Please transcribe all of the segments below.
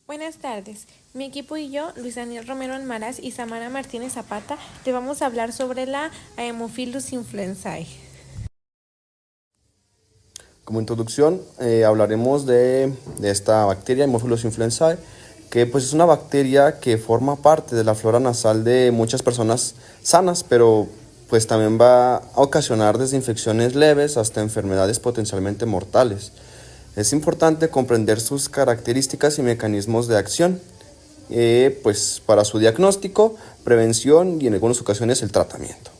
Buenas tardes. Mi equipo y yo, Luis Daniel Romero Almaraz y Samara Martínez Zapata, te vamos a hablar sobre la Haemophilus influenzae. Como introducción, hablaremos de esta bacteria, Haemophilus influenzae, que pues es una bacteria que forma parte de la flora nasal de muchas personas sanas, pero pues también va a ocasionar desde infecciones leves hasta enfermedades potencialmente mortales. Es importante comprender sus características y mecanismos de acción, pues para su diagnóstico, prevención y en algunas ocasiones el tratamiento.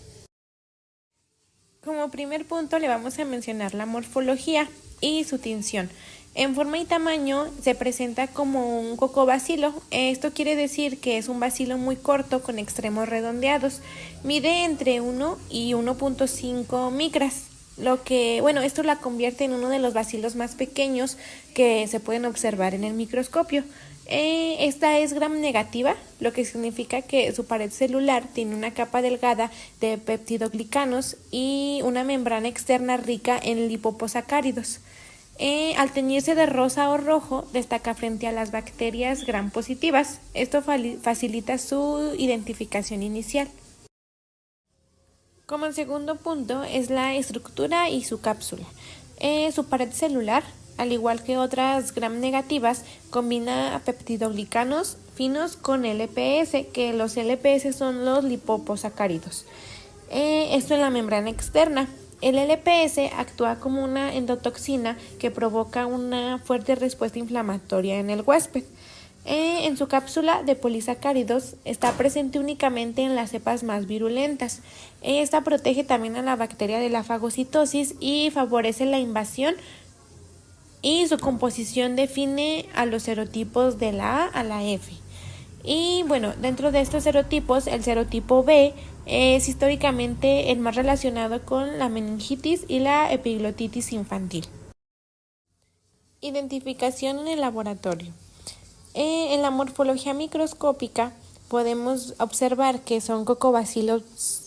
Como primer punto le vamos a mencionar la morfología y su tinción. En forma y tamaño se presenta como un cocobacilo. Esto quiere decir que es un bacilo muy corto con extremos redondeados. Mide entre 1 y 1.5 micras. Esto la convierte en uno de los bacilos más pequeños que se pueden observar en el microscopio. Esta es gram negativa, lo que significa que su pared celular tiene una capa delgada de peptidoglicanos y una membrana externa rica en lipoposacáridos. Al teñirse de rosa o rojo, destaca frente a las bacterias gram positivas. Esto facilita su identificación inicial. Como segundo punto es la estructura y su cápsula. Su pared celular, al igual que otras gram negativas, combina peptidoglicanos finos con LPS, que los LPS son los lipoposacáridos. Esto en la membrana externa. El LPS actúa como una endotoxina que provoca una fuerte respuesta inflamatoria en el huésped. En su cápsula de polisacáridos está presente únicamente en las cepas más virulentas. Esta protege también a la bacteria de la fagocitosis y favorece la invasión, y su composición define a los serotipos de la A a la F. Y bueno, dentro de estos serotipos, el serotipo B es históricamente el más relacionado con la meningitis y la epiglotitis infantil. Identificación en el laboratorio. En la morfología microscópica podemos observar que son cocobacilos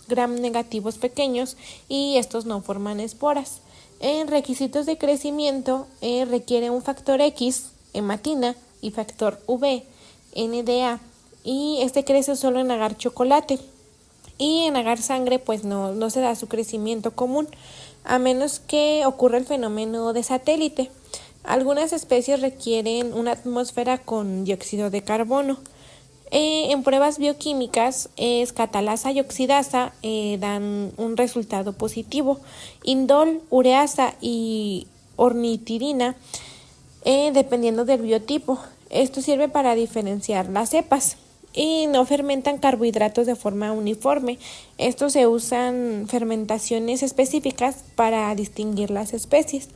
gram negativos pequeños y estos no forman esporas. En requisitos de crecimiento requiere un factor X, hematina, y factor V, NDA, y este crece solo en agar chocolate. Y en agar sangre pues no se da su crecimiento común, a menos que ocurra el fenómeno de satélite. Algunas especies requieren una atmósfera con dióxido de carbono. En pruebas bioquímicas, catalasa y oxidasa dan un resultado positivo. Indol, ureasa y ornitirina, dependiendo del biotipo. Esto sirve para diferenciar las cepas. Y no fermentan carbohidratos de forma uniforme. Estos se usan fermentaciones específicas para distinguir las especies.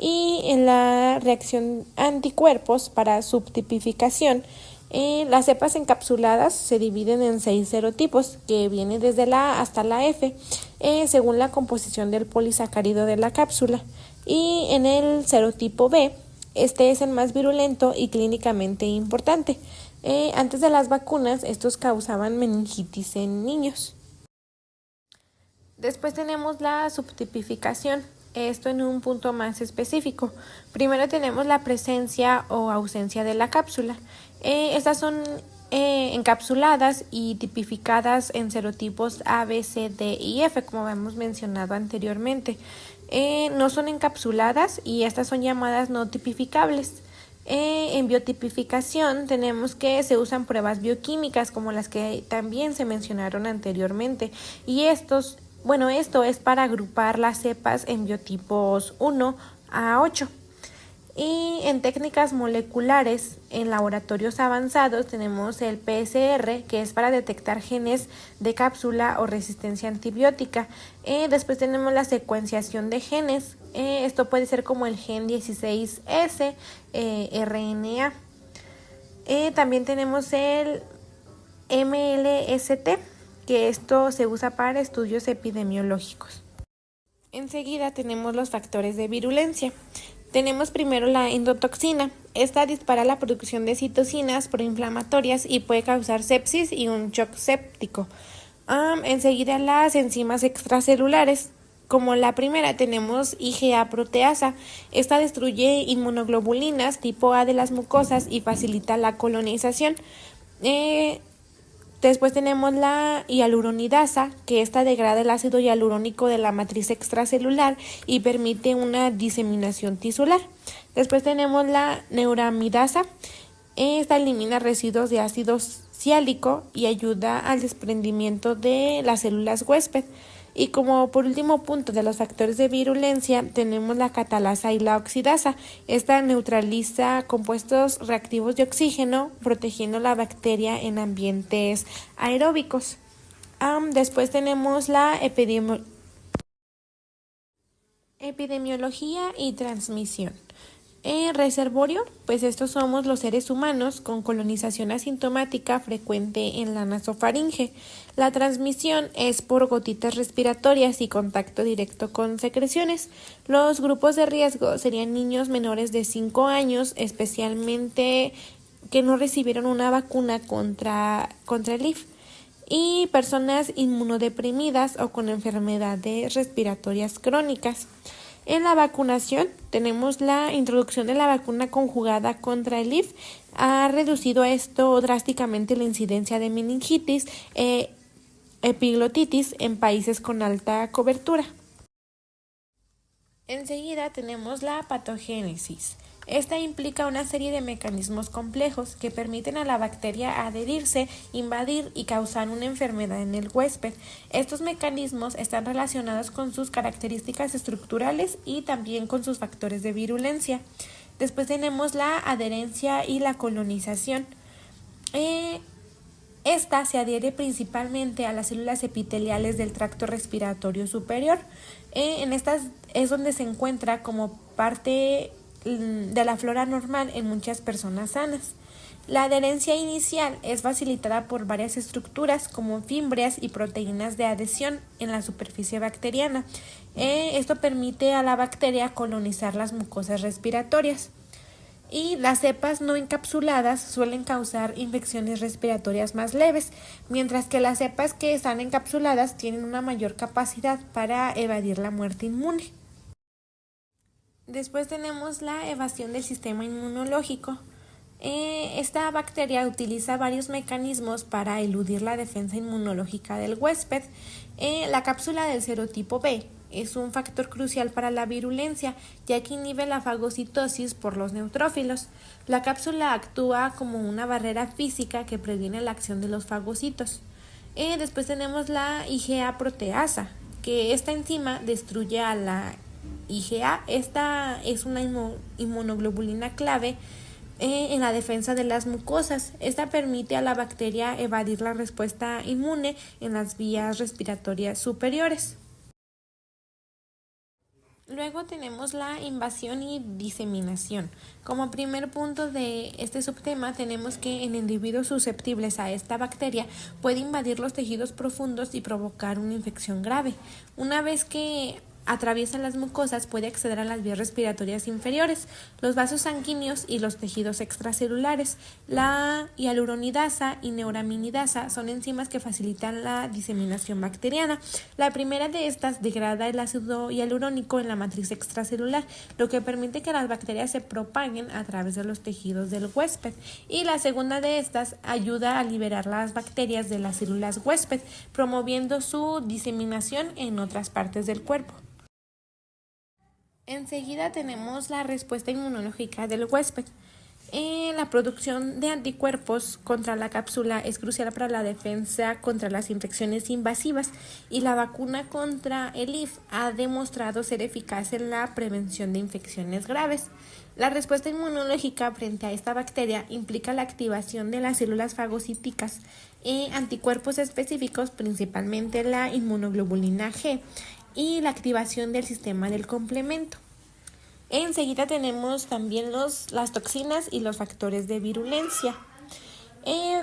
Y en la reacción anticuerpos para subtipificación, las cepas encapsuladas se dividen en 6 serotipos, que vienen desde la A hasta la F, según la composición del polisacárido de la cápsula. Y en el serotipo B, este es el más virulento y clínicamente importante. Antes de las vacunas, estos causaban meningitis en niños. Después tenemos la subtipificación, esto en un punto más específico. Primero tenemos la presencia o ausencia de la cápsula. Estas son encapsuladas y tipificadas en serotipos A, B, C, D y F, como hemos mencionado anteriormente. No son encapsuladas y estas son llamadas no tipificables. En biotipificación tenemos que se usan pruebas bioquímicas como las que también se mencionaron anteriormente, y esto es para agrupar las cepas en biotipos 1 a 8. Y en técnicas moleculares, en laboratorios avanzados, tenemos el PCR, que es para detectar genes de cápsula o resistencia antibiótica. Después tenemos la secuenciación de genes. Esto puede ser como el gen 16S, RNA. También tenemos el MLST, que esto se usa para estudios epidemiológicos. Enseguida tenemos los factores de virulencia. Tenemos primero la endotoxina. Esta dispara la producción de citocinas proinflamatorias y puede causar sepsis y un shock séptico. Enseguida las enzimas extracelulares. Como la primera tenemos IgA proteasa. Esta destruye inmunoglobulinas tipo A de las mucosas y facilita la colonización. Después tenemos la hialuronidasa, que esta degrada el ácido hialurónico de la matriz extracelular y permite una diseminación tisular. Después tenemos la neuramidasa. Esta elimina residuos de ácido siálico y ayuda al desprendimiento de las células huésped. Y como por último punto de los factores de virulencia tenemos la catalasa y la oxidasa. Esta neutraliza compuestos reactivos de oxígeno, protegiendo la bacteria en ambientes aeróbicos. Después tenemos la epidemiología y transmisión. Reservorio, pues estos somos los seres humanos con colonización asintomática frecuente en la nasofaringe. La transmisión es por gotitas respiratorias y contacto directo con secreciones. Los grupos de riesgo serían niños menores de 5 años, especialmente que no recibieron una vacuna contra el IF, y personas inmunodeprimidas o con enfermedades respiratorias crónicas. En la vacunación tenemos la introducción de la vacuna conjugada contra el IF. Ha reducido esto drásticamente la incidencia de meningitis e epiglotitis en países con alta cobertura. Enseguida tenemos la patogénesis. Esta implica una serie de mecanismos complejos que permiten a la bacteria adherirse, invadir y causar una enfermedad en el huésped. Estos mecanismos están relacionados con sus características estructurales y también con sus factores de virulencia. Después tenemos la adherencia y la colonización. Esta se adhiere principalmente a las células epiteliales del tracto respiratorio superior. En estas es donde se encuentra como parte de la flora normal en muchas personas sanas. La adherencia inicial es facilitada por varias estructuras como fimbrias y proteínas de adhesión en la superficie bacteriana. Esto permite a la bacteria colonizar las mucosas respiratorias. Y las cepas no encapsuladas suelen causar infecciones respiratorias más leves, mientras que las cepas que están encapsuladas tienen una mayor capacidad para evadir la muerte inmune. Después tenemos la evasión del sistema inmunológico. Esta bacteria utiliza varios mecanismos para eludir la defensa inmunológica del huésped. La cápsula del serotipo B es un factor crucial para la virulencia, ya que inhibe la fagocitosis por los neutrófilos. La cápsula actúa como una barrera física que previene la acción de los fagocitos. Después tenemos la IgA proteasa, que esta enzima destruye a la IgA. Esta es una inmunoglobulina clave en la defensa de las mucosas. Esta permite a la bacteria evadir la respuesta inmune en las vías respiratorias superiores. Luego tenemos la invasión y diseminación. Como primer punto de este subtema tenemos que en individuos susceptibles a esta bacteria puede invadir los tejidos profundos y provocar una infección grave. Una vez que atraviesa las mucosas puede acceder a las vías respiratorias inferiores, los vasos sanguíneos y los tejidos extracelulares. La hialuronidasa y neuraminidasa son enzimas que facilitan la diseminación bacteriana. La primera de estas degrada el ácido hialurónico en la matriz extracelular, lo que permite que las bacterias se propaguen a través de los tejidos del huésped. Y la segunda de estas ayuda a liberar las bacterias de las células huésped, promoviendo su diseminación en otras partes del cuerpo. Enseguida tenemos la respuesta inmunológica del huésped. La producción de anticuerpos contra la cápsula es crucial para la defensa contra las infecciones invasivas y la vacuna contra el IF ha demostrado ser eficaz en la prevención de infecciones graves. La respuesta inmunológica frente a esta bacteria implica la activación de las células fagocíticas y anticuerpos específicos, principalmente la inmunoglobulina G, y la activación del sistema del complemento. Enseguida tenemos también las toxinas y los factores de virulencia.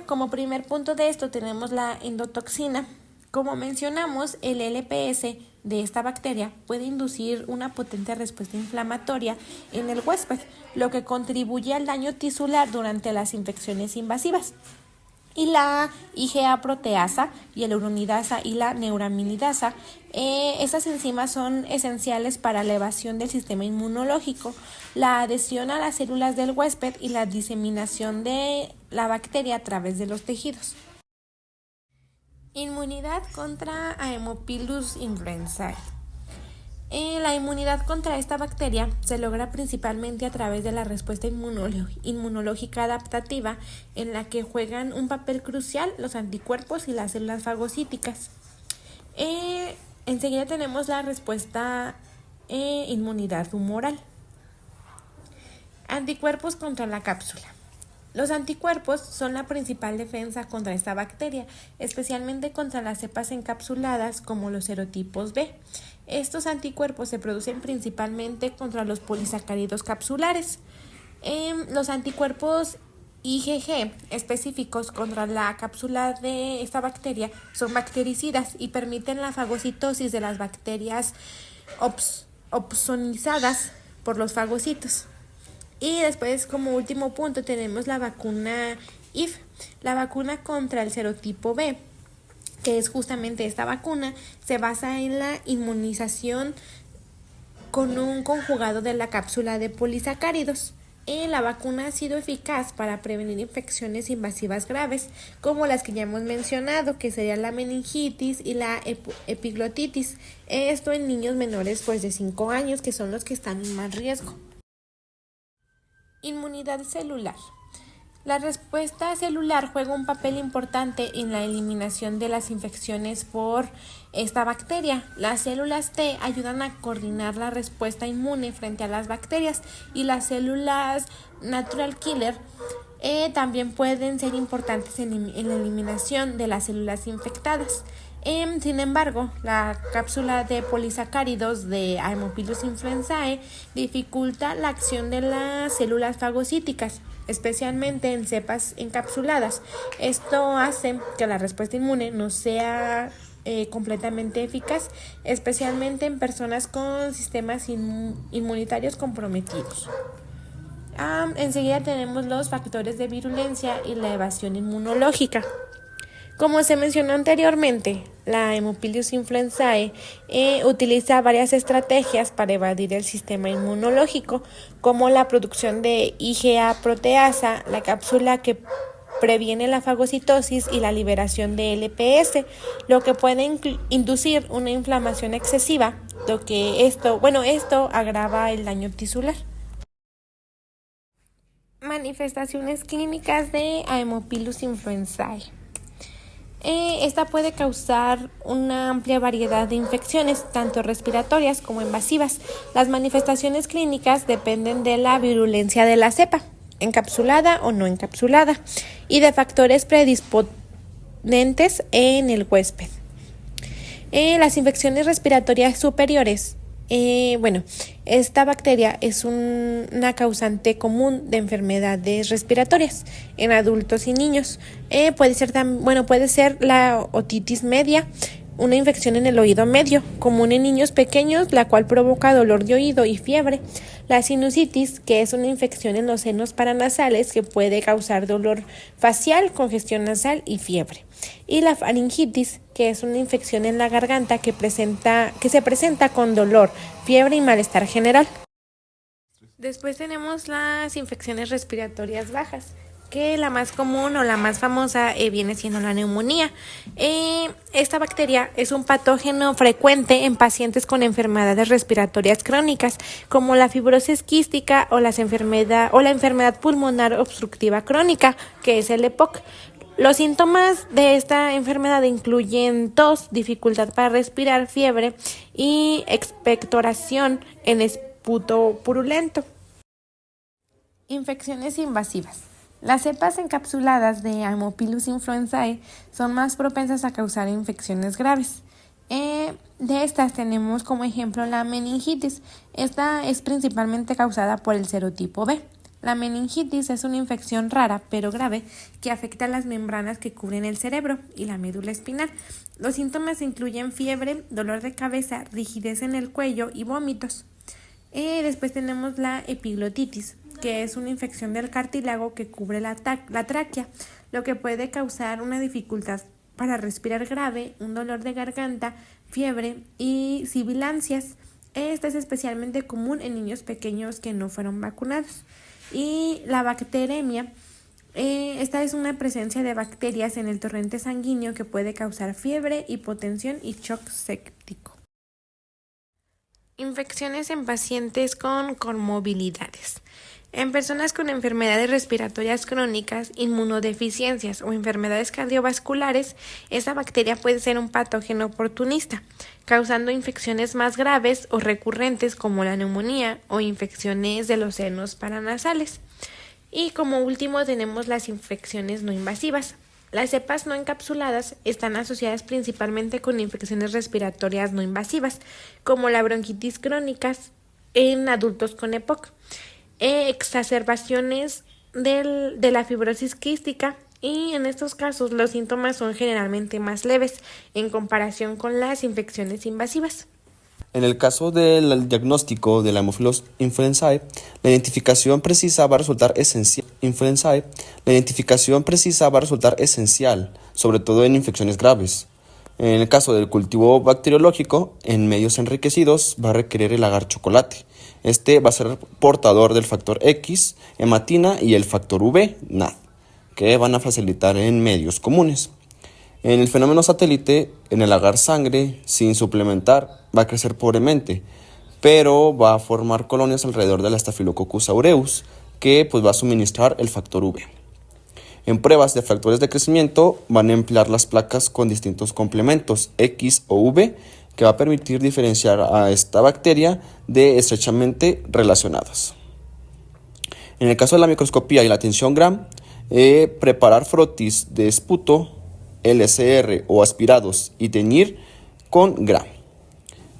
Como primer punto de esto tenemos la endotoxina. Como mencionamos, el LPS de esta bacteria puede inducir una potente respuesta inflamatoria en el huésped, lo que contribuye al daño tisular durante las infecciones invasivas. y la IgA proteasa y el uronidasa y la neuraminidasa. Estas enzimas son esenciales para la elevación del sistema inmunológico, la adhesión a las células del huésped y la diseminación de la bacteria a través de los tejidos. Inmunidad contra Haemophilus influenzae. La inmunidad contra esta bacteria se logra principalmente a través de la respuesta inmunológica adaptativa, en la que juegan un papel crucial los anticuerpos y las células fagocíticas. Enseguida tenemos la respuesta inmunidad humoral. Anticuerpos contra la cápsula. Los anticuerpos son la principal defensa contra esta bacteria, especialmente contra las cepas encapsuladas como los serotipos B. Estos anticuerpos se producen principalmente contra los polisacáridos capsulares. Los anticuerpos IgG específicos contra la cápsula de esta bacteria son bactericidas y permiten la fagocitosis de las bacterias opsonizadas por los fagocitos. Y después, como último punto, tenemos la vacuna IF, la vacuna contra el serotipo B, que es justamente esta vacuna. Se basa en la inmunización con un conjugado de la cápsula de polisacáridos. La vacuna ha sido eficaz para prevenir infecciones invasivas graves, como las que ya hemos mencionado, que serían la meningitis y la epiglotitis. Esto en niños menores de 5 años, que son los que están en más riesgo. Inmunidad celular. La respuesta celular juega un papel importante en la eliminación de las infecciones por esta bacteria. Las células T ayudan a coordinar la respuesta inmune frente a las bacterias, y las células natural killer también pueden ser importantes en la eliminación de las células infectadas. Sin embargo, la cápsula de polisacáridos de Haemophilus influenzae dificulta la acción de las células fagocíticas, especialmente en cepas encapsuladas. Esto hace que la respuesta inmune no sea completamente eficaz, especialmente en personas con sistemas inmunitarios comprometidos. Enseguida tenemos los factores de virulencia y la evasión inmunológica. Como se mencionó anteriormente, la Haemophilus influenzae utiliza varias estrategias para evadir el sistema inmunológico, como la producción de IgA proteasa, la cápsula que previene la fagocitosis y la liberación de LPS, lo que puede inducir una inflamación excesiva, esto agrava el daño tisular. Manifestaciones clínicas de Haemophilus influenzae. Esta puede causar una amplia variedad de infecciones, tanto respiratorias como invasivas. Las manifestaciones clínicas dependen de la virulencia de la cepa, encapsulada o no encapsulada, y de factores predisponentes en el huésped. Las infecciones respiratorias superiores. Esta bacteria es una causante común de enfermedades respiratorias en adultos y niños. Puede ser la otitis media, una infección en el oído medio, común en niños pequeños, la cual provoca dolor de oído y fiebre. La sinusitis, que es una infección en los senos paranasales que puede causar dolor facial, congestión nasal y fiebre. Y la faringitis, que es una infección en la garganta que se presenta con dolor, fiebre y malestar general. Después tenemos las infecciones respiratorias bajas, que la más común o la más famosa viene siendo la neumonía. Esta bacteria es un patógeno frecuente en pacientes con enfermedades respiratorias crónicas, como la fibrosis quística o la enfermedad pulmonar obstructiva crónica, que es el EPOC. Los síntomas de esta enfermedad incluyen tos, dificultad para respirar, fiebre y expectoración en esputo purulento. Infecciones invasivas. Las cepas encapsuladas de Haemophilus influenzae son más propensas a causar infecciones graves. De estas tenemos como ejemplo la meningitis. Esta es principalmente causada por el serotipo B. La meningitis es una infección rara pero grave que afecta a las membranas que cubren el cerebro y la médula espinal. Los síntomas incluyen fiebre, dolor de cabeza, rigidez en el cuello y vómitos. Después tenemos la epiglotitis. que es una infección del cartílago que cubre la tráquea, lo que puede causar una dificultad para respirar grave, un dolor de garganta, fiebre y sibilancias. Esta es especialmente común en niños pequeños que no fueron vacunados. Y la bacteremia, esta es una presencia de bacterias en el torrente sanguíneo que puede causar fiebre, hipotensión y shock séptico. Infecciones en pacientes con comorbilidades. En personas con enfermedades respiratorias crónicas, inmunodeficiencias o enfermedades cardiovasculares, esta bacteria puede ser un patógeno oportunista, causando infecciones más graves o recurrentes como la neumonía o infecciones de los senos paranasales. Y como último tenemos las infecciones no invasivas. Las cepas no encapsuladas están asociadas principalmente con infecciones respiratorias no invasivas, como la bronquitis crónica en adultos con EPOC, exacerbaciones de la fibrosis quística, y en estos casos los síntomas son generalmente más leves en comparación con las infecciones invasivas. En el caso del diagnóstico de la Haemophilus influenzae, la identificación precisa va a resultar esencial, sobre todo en infecciones graves. En el caso del cultivo bacteriológico, en medios enriquecidos va a requerir el agar chocolate. Este va a ser portador del factor X, hematina, y el factor V, NAD, que van a facilitar en medios comunes. En el fenómeno satélite, en el agar sangre, sin suplementar, va a crecer pobremente, pero va a formar colonias alrededor del Staphylococcus aureus, que pues va a suministrar el factor V. En pruebas de factores de crecimiento van a emplear las placas con distintos complementos, X o V, que va a permitir diferenciar a esta bacteria de estrechamente relacionadas. En el caso de la microscopía y la tinción Gram, preparar frotis de esputo, LCR o aspirados y teñir con Gram.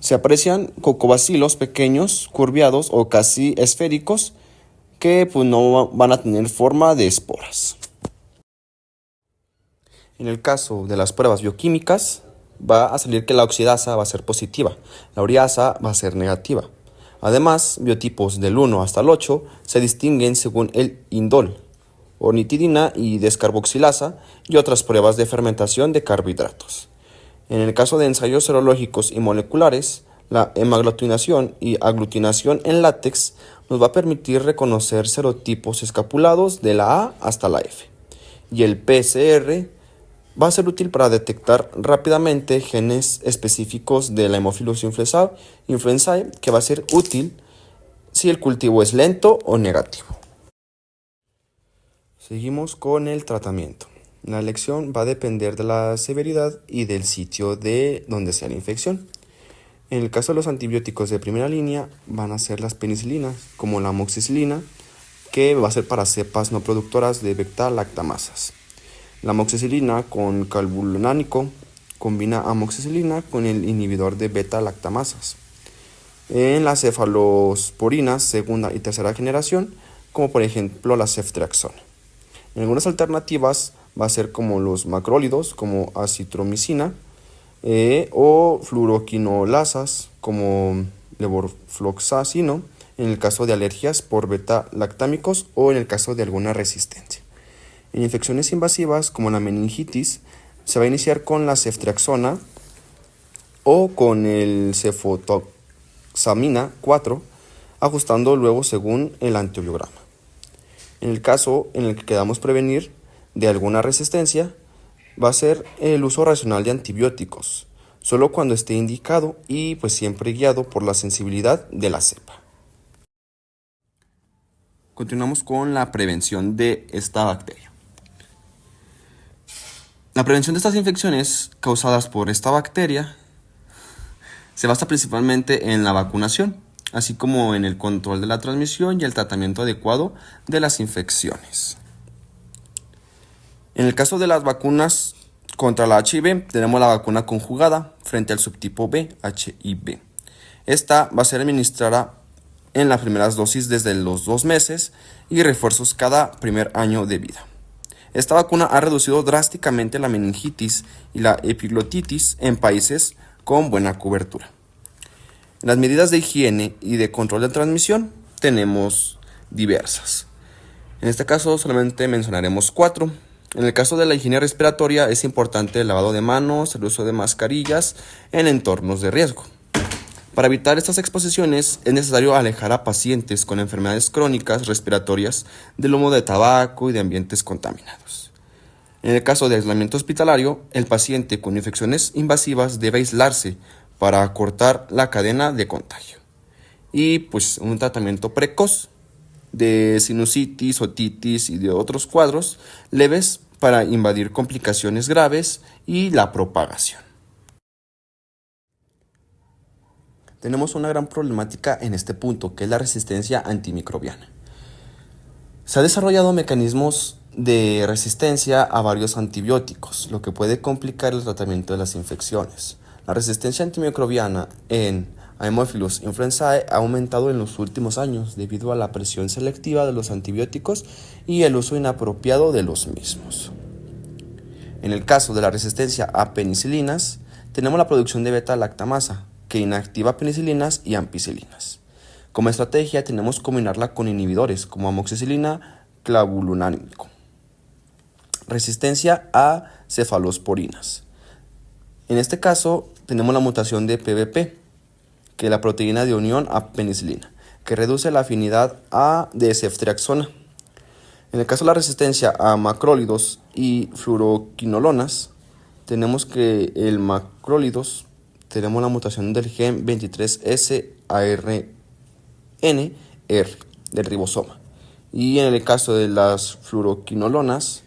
Se aprecian cocobacilos pequeños, curviados o casi esféricos que pues, no van a tener forma de esporas. En el caso de las pruebas bioquímicas, va a salir que la oxidasa va a ser positiva, la ureasa va a ser negativa. Además, biotipos del 1 hasta el 8 se distinguen según el indol, ornitidina y descarboxilasa y otras pruebas de fermentación de carbohidratos. En el caso de ensayos serológicos y moleculares, la hemaglutinación y aglutinación en látex nos va a permitir reconocer serotipos escapulados de la A hasta la F. Y el PCR va a ser útil para detectar rápidamente genes específicos de la Haemophilus influenzae, que va a ser útil si el cultivo es lento o negativo. Seguimos con el tratamiento. La elección va a depender de la severidad y del sitio de donde sea la infección. En el caso de los antibióticos de primera línea van a ser las penicilinas, como la amoxicilina, que va a ser para cepas no productoras de beta-lactamasas. La amoxicilina con calbulonánico combina amoxicilina con el inhibidor de beta-lactamasas. En las cefalosporinas segunda y tercera generación, como por ejemplo la ceftriaxona. En algunas alternativas va a ser como los macrólidos, como acitromicina, o fluoroquinolasas, como levofloxacino, en el caso de alergias por beta-lactámicos o en el caso de alguna resistencia. En infecciones invasivas, como la meningitis, se va a iniciar con la ceftriaxona o con el cefotoxamina 4, ajustando luego según el antibiograma. En el caso en el que queramos prevenir de alguna resistencia, va a ser el uso racional de antibióticos, solo cuando esté indicado y pues siempre guiado por la sensibilidad de la cepa. Continuamos con la prevención de esta bacteria. La prevención de estas infecciones causadas por esta bacteria se basa principalmente en la vacunación, así como en el control de la transmisión y el tratamiento adecuado de las infecciones. En el caso de las vacunas contra la HIV, tenemos la vacuna conjugada frente al subtipo B, HIV. Esta va a ser administrada en las primeras dosis desde los 2 meses y refuerzos cada primer año de vida. Esta vacuna ha reducido drásticamente la meningitis y la epiglotitis en países con buena cobertura. En las medidas de higiene y de control de transmisión tenemos diversas. En este caso solamente mencionaremos 4. En el caso de la higiene respiratoria es importante el lavado de manos, el uso de mascarillas en entornos de riesgo. Para evitar estas exposiciones es necesario alejar a pacientes con enfermedades crónicas respiratorias del humo de tabaco y de ambientes contaminados. En el caso de aislamiento hospitalario, el paciente con infecciones invasivas debe aislarse para acortar la cadena de contagio. Y pues un tratamiento precoz de sinusitis, otitis y de otros cuadros leves para invadir complicaciones graves y la propagación. Tenemos una gran problemática en este punto, que es la resistencia antimicrobiana. Se han desarrollado mecanismos de resistencia a varios antibióticos, lo que puede complicar el tratamiento de las infecciones. La resistencia antimicrobiana en Haemophilus influenzae ha aumentado en los últimos años debido a la presión selectiva de los antibióticos y el uso inapropiado de los mismos. En el caso de la resistencia a penicilinas, tenemos la producción de beta-lactamasa, que inactiva penicilinas y ampicilinas. Como estrategia tenemos que combinarla con inhibidores como amoxicilina, clavulanico. Resistencia a cefalosporinas. En este caso tenemos la mutación de PBP, que es la proteína de unión a penicilina, que reduce la afinidad de ceftriaxona. En el caso de la resistencia a macrólidos y fluoroquinolonas, tenemos que el macrólidos tenemos la mutación del gen 23S-ARNR del ribosoma. Y en el caso de las fluoroquinolonas,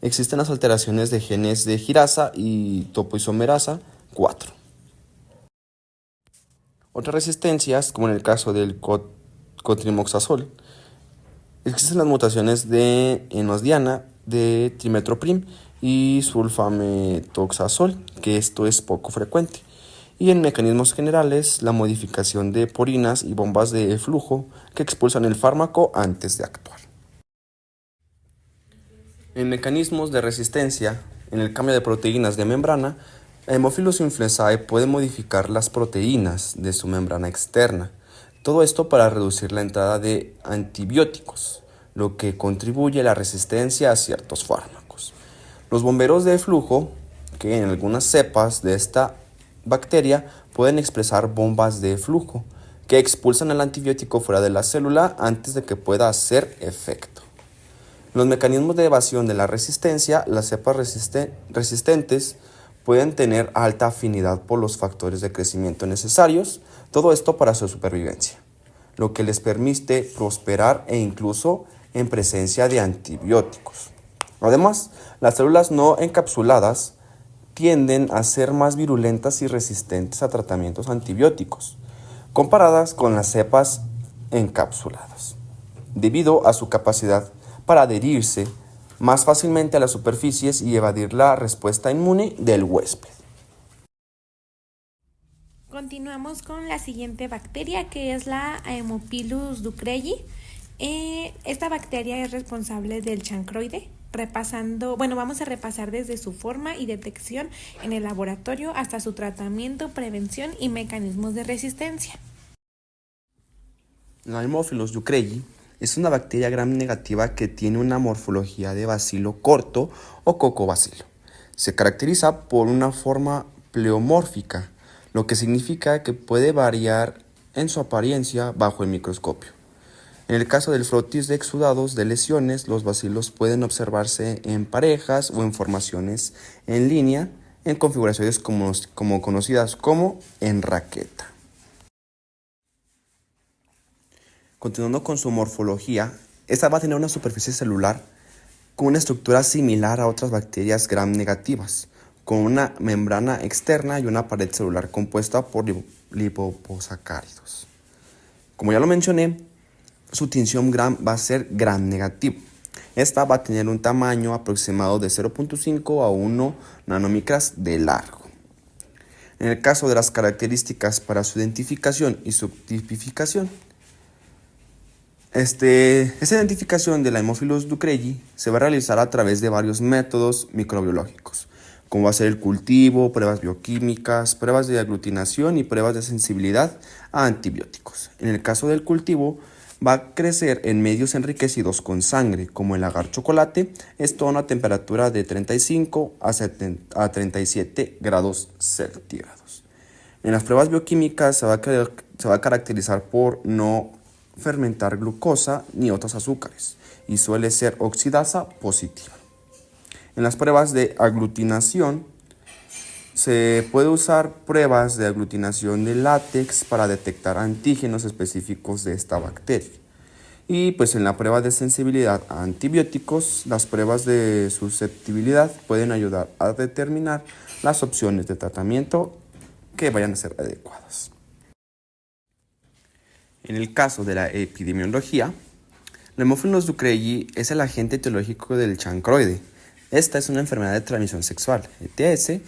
existen las alteraciones de genes de girasa y topoisomerasa 4. Otras resistencias, como en el caso del cotrimoxazol, existen las mutaciones de enosdiana, de trimetoprim y sulfametoxazol, que esto es poco frecuente. Y en mecanismos generales, la modificación de porinas y bombas de flujo que expulsan el fármaco antes de actuar. En mecanismos de resistencia, en el cambio de proteínas de membrana, Haemophilus influenzae puede modificar las proteínas de su membrana externa. Todo esto para reducir la entrada de antibióticos, lo que contribuye a la resistencia a ciertos fármacos. Los bomberos de flujo, que en algunas cepas de esta bacteria pueden expresar bombas de flujo que expulsan el antibiótico fuera de la célula antes de que pueda hacer efecto. Los mecanismos de evasión de la resistencia, las cepas resistentes pueden tener alta afinidad por los factores de crecimiento necesarios, todo esto para su supervivencia, lo que les permite prosperar e incluso en presencia de antibióticos. Además, las células no encapsuladas tienden a ser más virulentas y resistentes a tratamientos antibióticos, comparadas con las cepas encapsuladas, debido a su capacidad para adherirse más fácilmente a las superficies y evadir la respuesta inmune del huésped. Continuamos con la siguiente bacteria, que es la Haemophilus ducreyi. Esta bacteria es responsable del chancroide. Vamos a repasar desde su forma y detección en el laboratorio hasta su tratamiento, prevención y mecanismos de resistencia. La Haemophilus ducreyi es una bacteria gram negativa que tiene una morfología de bacilo corto o cocobacilo. Se caracteriza por una forma pleomórfica, lo que significa que puede variar en su apariencia bajo el microscopio. En el caso del frotis de exudados de lesiones, los bacilos pueden observarse en parejas o en formaciones en línea en configuraciones como conocidas como en raqueta. Continuando con su morfología, esta va a tener una superficie celular con una estructura similar a otras bacterias gram negativas, con una membrana externa y una pared celular compuesta por liposacáridos. Como ya lo mencioné, su tinción gram va a ser gram negativo. Esta va a tener un tamaño aproximado de 0.5 a 1 nanomicras de largo. En el caso de las características para su identificación y su tipificación, esta identificación de la Haemophilus ducreyi se va a realizar a través de varios métodos microbiológicos, como va a ser el cultivo, pruebas bioquímicas, pruebas de aglutinación y pruebas de sensibilidad a antibióticos. En el caso del cultivo, va a crecer en medios enriquecidos con sangre, como el agar chocolate, esto a una temperatura de 35 a 37 grados centígrados. En las pruebas bioquímicas se va a caracterizar por no fermentar glucosa ni otros azúcares y suele ser oxidasa positiva. En las pruebas de aglutinación se puede usar pruebas de aglutinación de látex para detectar antígenos específicos de esta bacteria. Y pues en la prueba de sensibilidad a antibióticos, las pruebas de susceptibilidad pueden ayudar a determinar las opciones de tratamiento que vayan a ser adecuadas. En el caso de la epidemiología, la Haemophilus ducreyi es el agente etiológico del chancroide. Esta es una enfermedad de transmisión sexual, ETS,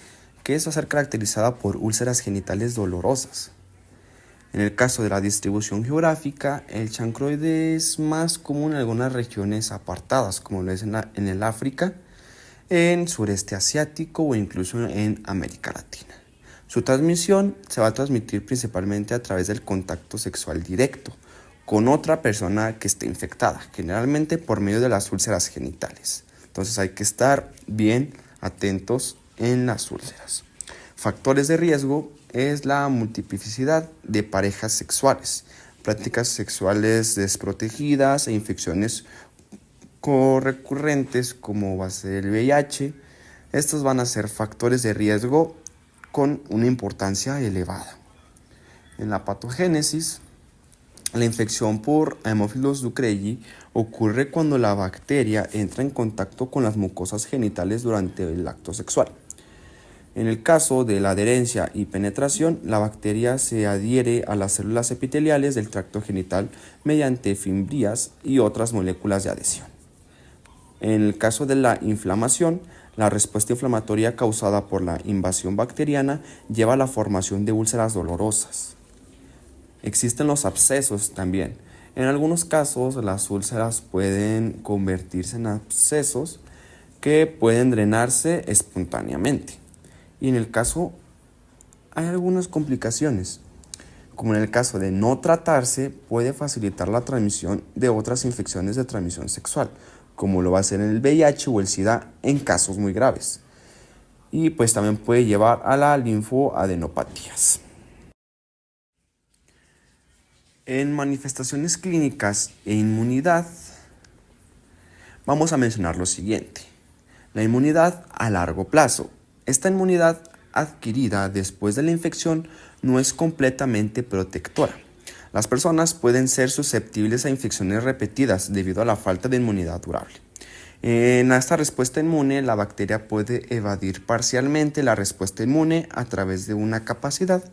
que va a ser caracterizada por úlceras genitales dolorosas. En el caso de la distribución geográfica, el chancroide es más común en algunas regiones apartadas, como lo es en el África, en sureste asiático o incluso en América Latina. Su transmisión se va a transmitir principalmente a través del contacto sexual directo con otra persona que esté infectada, generalmente por medio de las úlceras genitales. Entonces hay que estar bien atentos en las úlceras. Factores de riesgo es la multiplicidad de parejas sexuales, prácticas sexuales desprotegidas e infecciones recurrentes como va a ser el VIH. Estos van a ser factores de riesgo con una importancia elevada. En la patogénesis, la infección por Haemophilus ducreyi ocurre cuando la bacteria entra en contacto con las mucosas genitales durante el acto sexual. En el caso de la adherencia y penetración, la bacteria se adhiere a las células epiteliales del tracto genital mediante fimbrias y otras moléculas de adhesión. En el caso de la inflamación, la respuesta inflamatoria causada por la invasión bacteriana lleva a la formación de úlceras dolorosas. Existen los abscesos también. En algunos casos, las úlceras pueden convertirse en abscesos que pueden drenarse espontáneamente. Y en el caso, hay algunas complicaciones, como en el caso de no tratarse, puede facilitar la transmisión de otras infecciones de transmisión sexual, como lo va a ser en el VIH o el SIDA en casos muy graves. Y pues también puede llevar a la linfoadenopatías. En manifestaciones clínicas e inmunidad, vamos a mencionar lo siguiente. La inmunidad a largo plazo. Esta inmunidad adquirida después de la infección no es completamente protectora. Las personas pueden ser susceptibles a infecciones repetidas debido a la falta de inmunidad durable. En esta respuesta inmune, la bacteria puede evadir parcialmente la respuesta inmune a través de una capacidad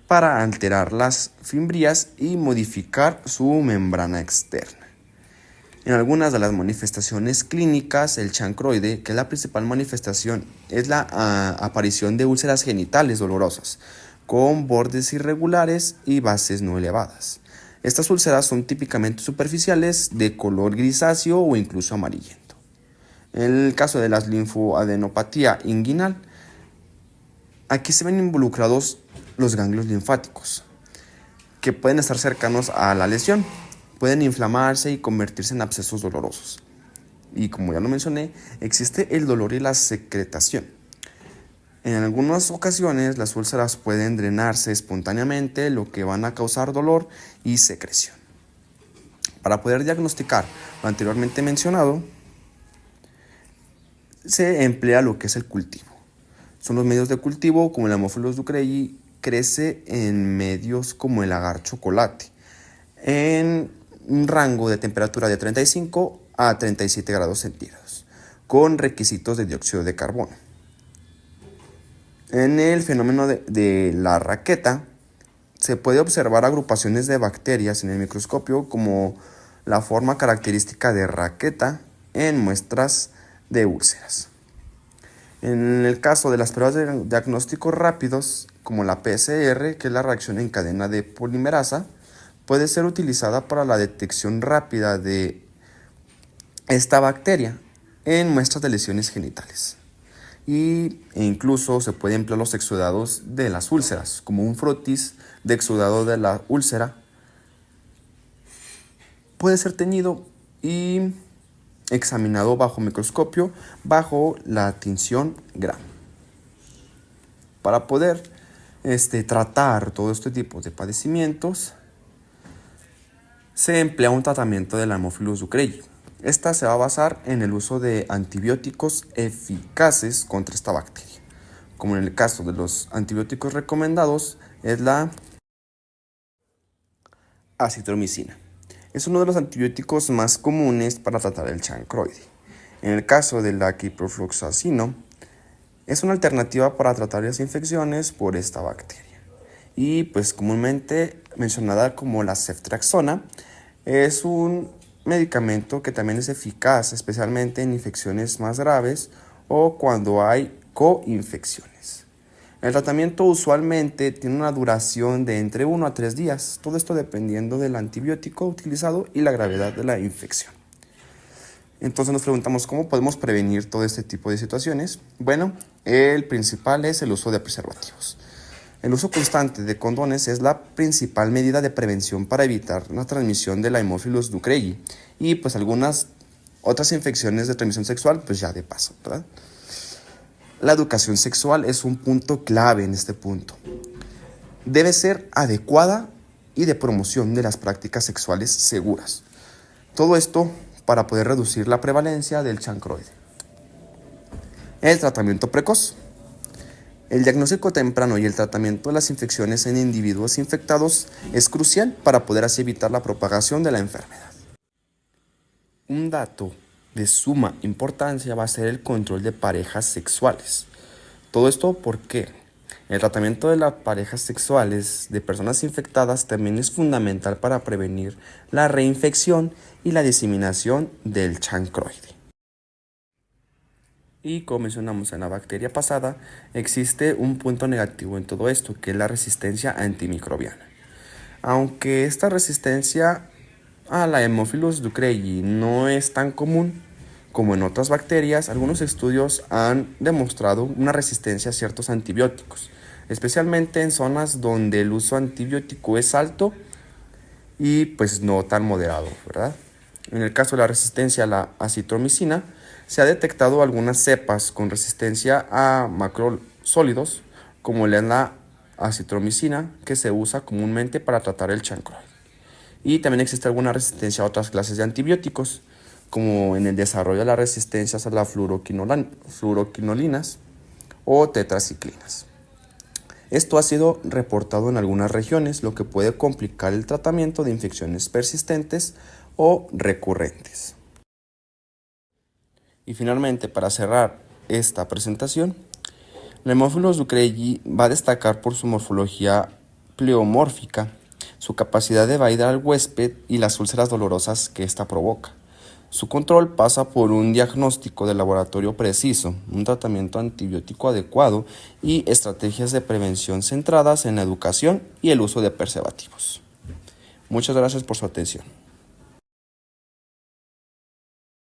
para alterar las fimbrias y modificar su membrana externa. En algunas de las manifestaciones clínicas, el chancroide, que es la principal manifestación, es la aparición de úlceras genitales dolorosas, con bordes irregulares y bases no elevadas. Estas úlceras son típicamente superficiales, de color grisáceo o incluso amarillento. En el caso de la linfoadenopatía inguinal, aquí se ven involucrados los ganglios linfáticos, que pueden estar cercanos a la lesión. Pueden inflamarse y convertirse en abscesos dolorosos. Y como ya lo mencioné, existe el dolor y la secretación. En algunas ocasiones las úlceras pueden drenarse espontáneamente, lo que van a causar dolor y secreción. Para poder diagnosticar lo anteriormente mencionado, se emplea lo que es el cultivo. Son los medios de cultivo, como el Haemophilus ducreyi, crece en medios como el agar chocolate, en un rango de temperatura de 35 a 37 grados centígrados, con requisitos de dióxido de carbono. En el fenómeno de la raqueta, se puede observar agrupaciones de bacterias en el microscopio como la forma característica de raqueta en muestras de úlceras. En el caso de las pruebas de diagnósticos rápidos, como la PCR, que es la reacción en cadena de polimerasa, puede ser utilizada para la detección rápida de esta bacteria en muestras de lesiones genitales. E incluso se puede emplear los exudados de las úlceras, como un frotis de exudado de la úlcera, puede ser teñido y examinado bajo microscopio bajo la tinción Gram. Para poder tratar todo este tipo de padecimientos, se emplea un tratamiento del Haemophilus ducreyi. Esta se va a basar en el uso de antibióticos eficaces contra esta bacteria. Como en el caso de los antibióticos recomendados, es la acitromicina. Es uno de los antibióticos más comunes para tratar el chancroide. En el caso de la ciprofloxacino, es una alternativa para tratar las infecciones por esta bacteria. Y pues comúnmente mencionada como la ceftriaxona, es un medicamento que también es eficaz, especialmente en infecciones más graves o cuando hay coinfecciones. El tratamiento usualmente tiene una duración de entre 1 a 3 días, todo esto dependiendo del antibiótico utilizado y la gravedad de la infección. Entonces nos preguntamos cómo podemos prevenir todo este tipo de situaciones. Bueno, el principal es el uso de preservativos. El uso constante de condones es la principal medida de prevención para evitar la transmisión de la Haemophilus ducreyi y pues algunas otras infecciones de transmisión sexual pues ya de paso, ¿verdad? La educación sexual es un punto clave en este punto. Debe ser adecuada y de promoción de las prácticas sexuales seguras. Todo esto para poder reducir la prevalencia del chancroide. El tratamiento precoz. El diagnóstico temprano y el tratamiento de las infecciones en individuos infectados es crucial para poder así evitar la propagación de la enfermedad. Un dato de suma importancia va a ser el control de parejas sexuales. Todo esto porque el tratamiento de las parejas sexuales de personas infectadas también es fundamental para prevenir la reinfección y la diseminación del chancroide. Y como mencionamos en la bacteria pasada, existe un punto negativo en todo esto, que es la resistencia antimicrobiana. Aunque esta resistencia a la Haemophilus ducreyi no es tan común como en otras bacterias, algunos estudios han demostrado una resistencia a ciertos antibióticos, especialmente en zonas donde el uso antibiótico es alto y pues no tan moderado, ¿verdad? En el caso de la resistencia a la acitromicina, se ha detectado algunas cepas con resistencia a macrosólidos, como la acitromicina, que se usa comúnmente para tratar el chancroide. Y también existe alguna resistencia a otras clases de antibióticos, como en el desarrollo de las resistencias a las fluoroquinolinas o tetraciclinas. Esto ha sido reportado en algunas regiones, lo que puede complicar el tratamiento de infecciones persistentes o recurrentes. Y finalmente, para cerrar esta presentación, la Haemophilus ducreyi va a destacar por su morfología pleomórfica, su capacidad de evadir al huésped y las úlceras dolorosas que ésta provoca. Su control pasa por un diagnóstico de laboratorio preciso, un tratamiento antibiótico adecuado y estrategias de prevención centradas en la educación y el uso de preservativos. Muchas gracias por su atención.